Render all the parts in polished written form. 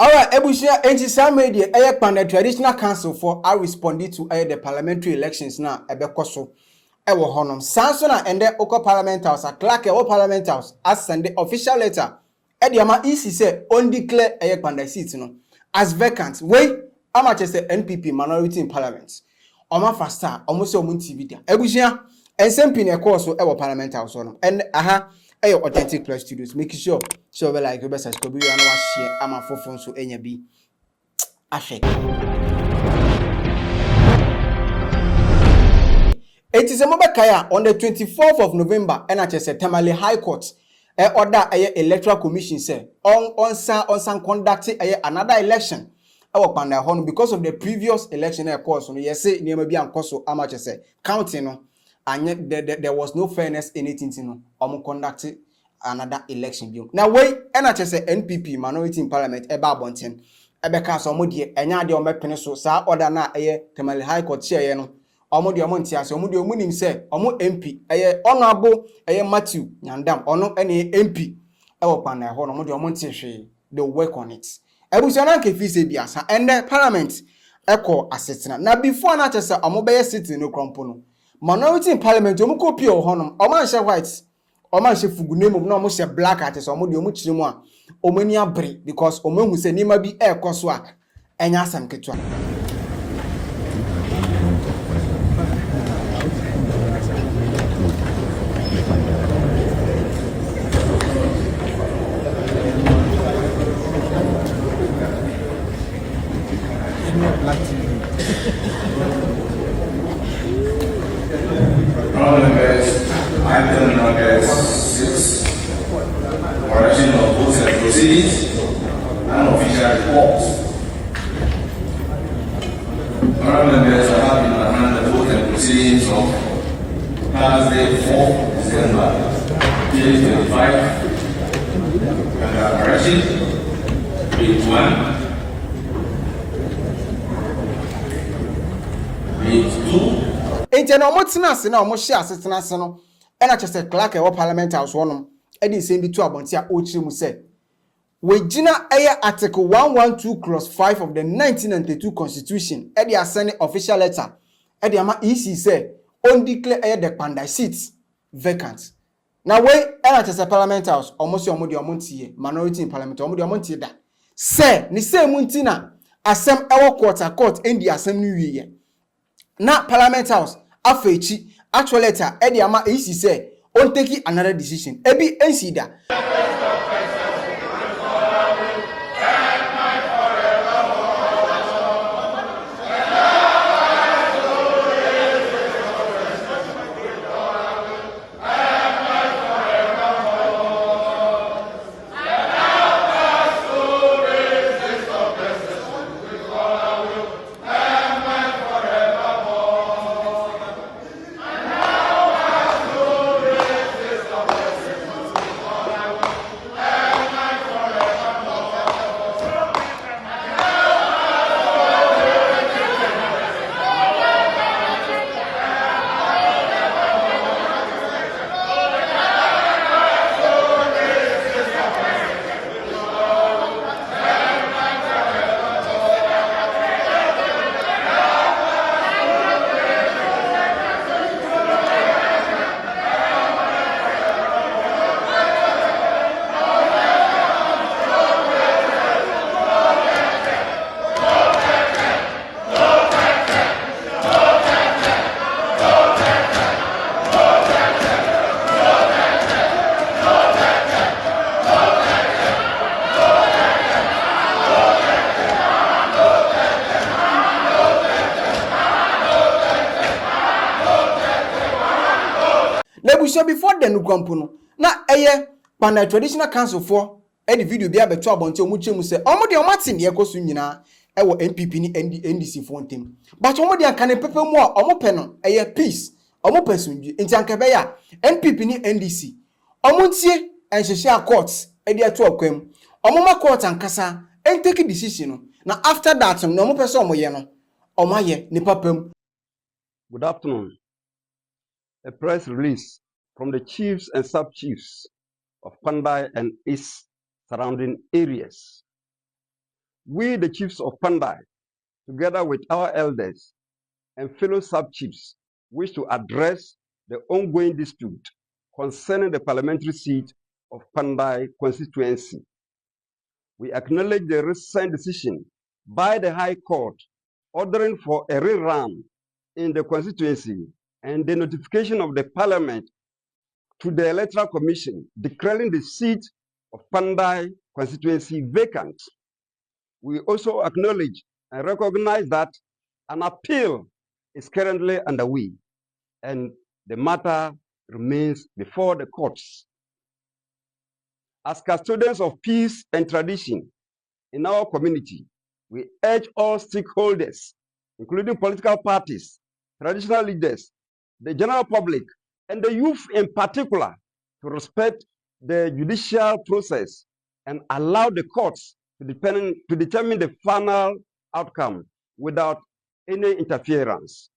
Alright, Ebushia NC media Kpandai traditional council for I responded to the parliamentary elections now ebekoso ewo honom. Sansona and the Oko Parliament House, a clerk of Parliament House, as send the official letter. Ediama easy say on declare Kpandai seats no as vacant. Wait, how much is the NPP minority in parliament? Oma fasta, almost omun TV dia. Ebushia and sempin a course ewo Parliament House on and aha. Authentic Plus Studios. Make sure so we like you subscribe and share ama phone so enya bi ahwe. It is a mobile on the 24th of November and at Tamale High Court order electoral commission say on san conducting another election Kpandai hon because of the previous election course no yes say near bi ankoso ama say counting no and there was no fairness in it no conducted another election. Now wait, and I say NPP minority in parliament eba bonten ebeka so omodie enya de omepene so sa order na Tamale High Court chair no omodie omonti ase omodie omunim say omo MP honorable Matthew Nyandam ono ene MP Kpandai ho no omodie omonti hwe they work on it ebusiana nke fi se biasa and the parliament eko asetena na before na say omobeye sitting no krompo no minority in parliament omuko pie ho oman she white oman she fugu name no omo she black artist omo de omo chiremu a omani abre because omahu se nima bi ekoso a enya asam ketwa Item number 6, correction of votes and proceedings, unofficial reports. Honorable members, I have in my hand the votes and proceedings of Thursday, 4th December 2025. Correction, page 1, page 2. Ejena omotina se na omo hye asetena se no ena chese clerk ewo parliament house wonom edi nsem bi to abonti a ochire mu se we gina article 112 clause 5 of the 1992 constitution edi asene official letter edi ama EC say on declare the Kpandai seats vacant. Now we ena chese parliament house omo se omo de omo ntie minority in parliament omo de omo ntie da se ni se mu ntina asem ewo court endi asem ni wiye na parliament house afechi actual letter edi ama EC say on take another decision ebi ensida before the Nukampuno. Na Kpandai traditional council for any video be able to abonti omuche mu se omo de omatin ye koso nyina ewo NPP ni NDC for ntem but omo de aka ne pepe mu a omo pe no peace omo pesunju enti anka be ya NPP ni NDC omo ntie enhyehyɛ court e de ato akwam omo ma court ankasa en take decision no na after that no omo pese omo ye no omo aye ne papam. Good afternoon. A press release from the chiefs and sub-chiefs of Kpandai and its surrounding areas we, the chiefs of Kpandai, together with our elders and fellow sub-chiefs, wish to address the ongoing dispute concerning the parliamentary seat of Kpandai constituency. We acknowledge the recent decision by the High Court ordering for a rerun in the constituency and the notification of the Parliament to the Electoral Commission declaring the seat of Kpandai constituency vacant. We also acknowledge and recognize that an appeal is currently underway and the matter remains before the courts. As custodians of peace and tradition in our community, we urge all stakeholders, including political parties, traditional leaders, the general public, and the youth in particular, to respect the judicial process and allow the courts to determine the final outcome without any interference.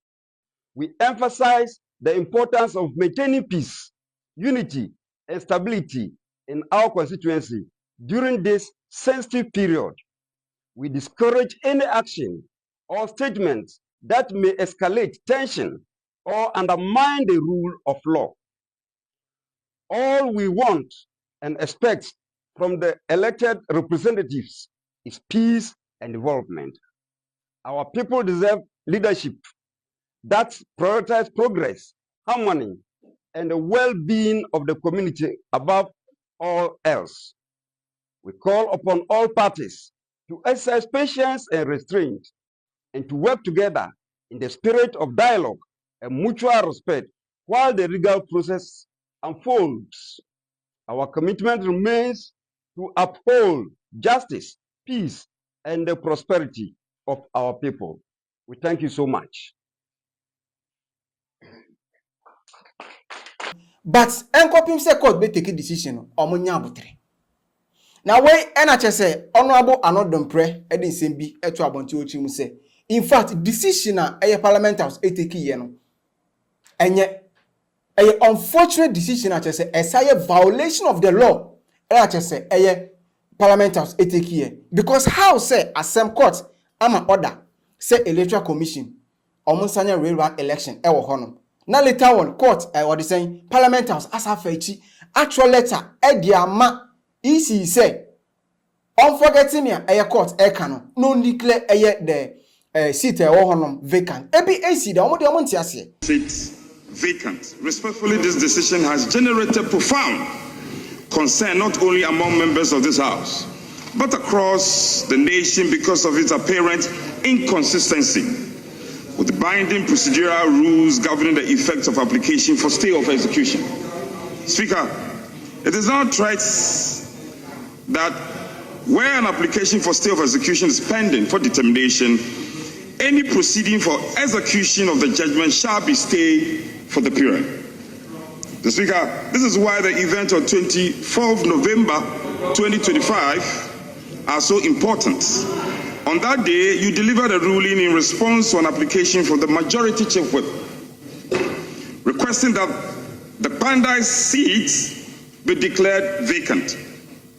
We emphasize the importance of maintaining peace, unity, and stability in our constituency during this sensitive period. We discourage any action or statements that may escalate tension or undermine the rule of law. All we want and expect from the elected representatives is peace and development. Our people deserve leadership that prioritizes progress, harmony, and the well-being of the community above all else. We call upon all parties to exercise patience and restraint and to work together in the spirit of dialogue and mutual respect while the legal process unfolds. Our commitment remains to uphold justice, peace, and the prosperity of our people. We thank you so much. But enkopim se court be take a decision omunya abutre. Na we enache se honorable Anodompre edin sembi eto abonti ochi mu se in fact decision a parliament house take ye no enye unfortunate decision ache se esaye violation of the law enache se parliament house take ye because how say assem court ama order say electoral commission omunsanya rerun election ewo hono. Now later on, court, what is saying, Parliament House, as a fechi, actual letter, diama, easy say, unforgetting me, court, canon, no declare the seat vacant. Every AC, the only seat vacant. Respectfully, this decision has generated profound concern not only among members of this House, but across the nation because of its apparent inconsistency with the binding procedural rules governing the effects of application for stay of execution. Speaker, it is now right that where an application for stay of execution is pending for determination, any proceeding for execution of the judgment shall be stayed for the period. The Speaker, this is why the event of 24th November 2025 are so important. On that day, you delivered a ruling in response to an application from the majority chief whip, requesting that the Kpandai seat be declared vacant.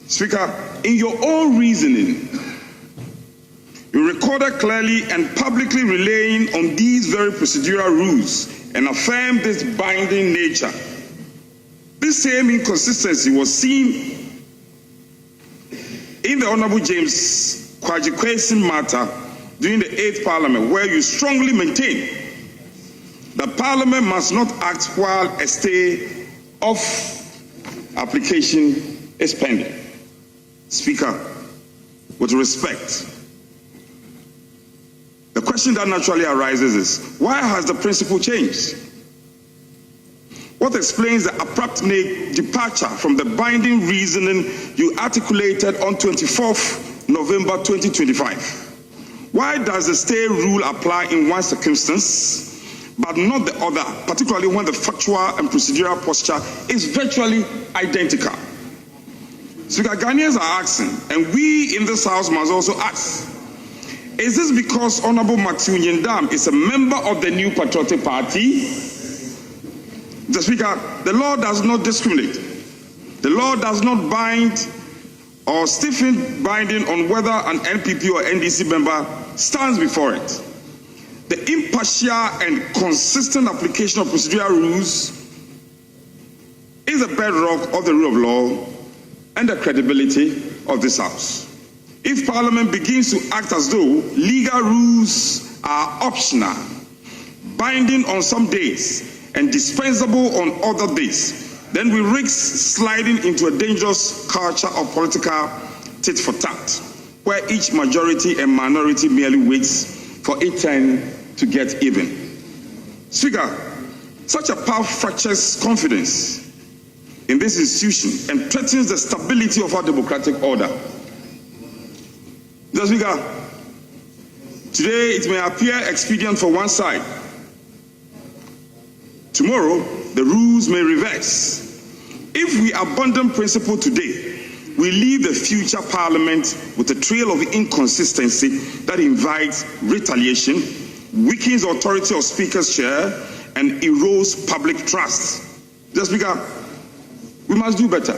Speaker, in your own reasoning, you recorded clearly and publicly relying on these very procedural rules and affirmed this binding nature. This same inconsistency was seen in the Honorable James Kwaji matter during the 8th Parliament, where you strongly maintain that Parliament must not act while a stay of application is pending. Speaker, with respect, the question that naturally arises is, why has the principle changed? What explains the abrupt departure from the binding reasoning you articulated on 24th November 2025? Why does the stay rule apply in one circumstance, but not the other, particularly when the factual and procedural posture is virtually identical? So Ghanaians are asking, and we in this House must also ask, is this because Honorable Matthew Nyendam is a member of the New Patriotic Party? The Speaker, the law does not discriminate. The law does not bind or stiffened binding on whether an NPP or NDC member stands before it. The impartial and consistent application of procedural rules is the bedrock of the rule of law and the credibility of this House. If Parliament begins to act as though legal rules are optional, binding on some days and dispensable on other days, then we risk sliding into a dangerous culture of political tit for tat, where each majority and minority merely waits for a turn to get even. Speaker, such a path fractures confidence in this institution and threatens the stability of our democratic order. Mr. Speaker, today it may appear expedient for one side. Tomorrow, the rules may reverse. If we abandon principle today, we leave the future Parliament with a trail of inconsistency that invites retaliation, weakens the authority of Speaker's chair, and erodes public trust. Mr. Speaker, we must do better.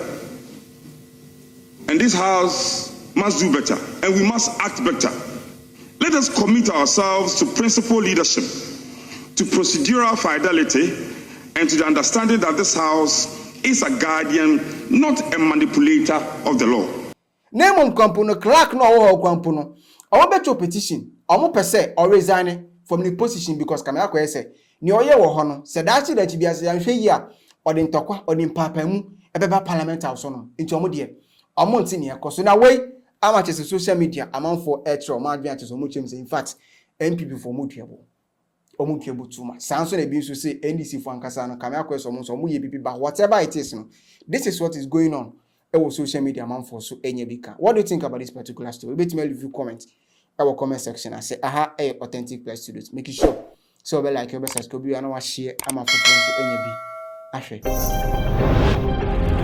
And this House must do better, and we must act better. Let us commit ourselves to principle leadership, to procedural fidelity, and to the understanding that this House is a guardian, not a manipulator of the law. Name Kwampuno, clerk no Kwampuno. I bet your petition, or per se, or resigning from the position because Kamako said, Nioye or Hono, said that you be as a year, or in Tokwa, or in Papemu, a beba parliament house on into a modia. A Monsignor, cause in a way, amateurs of social media amount for extra advantages or muchums. In fact, NPP for Mutiabo. Omunkebo too much. Samson abuse to say NDC for Ankasana, Kamako, so Muye, but whatever it is, this is what is going on. Our social media amount for so any bika. What do you think about this particular story? Let me leave you comment. Our comment section. I say, aha, a authentic place to do it. Make it sure. So, like your best subscribe, you know, share, I'm a friend to any be.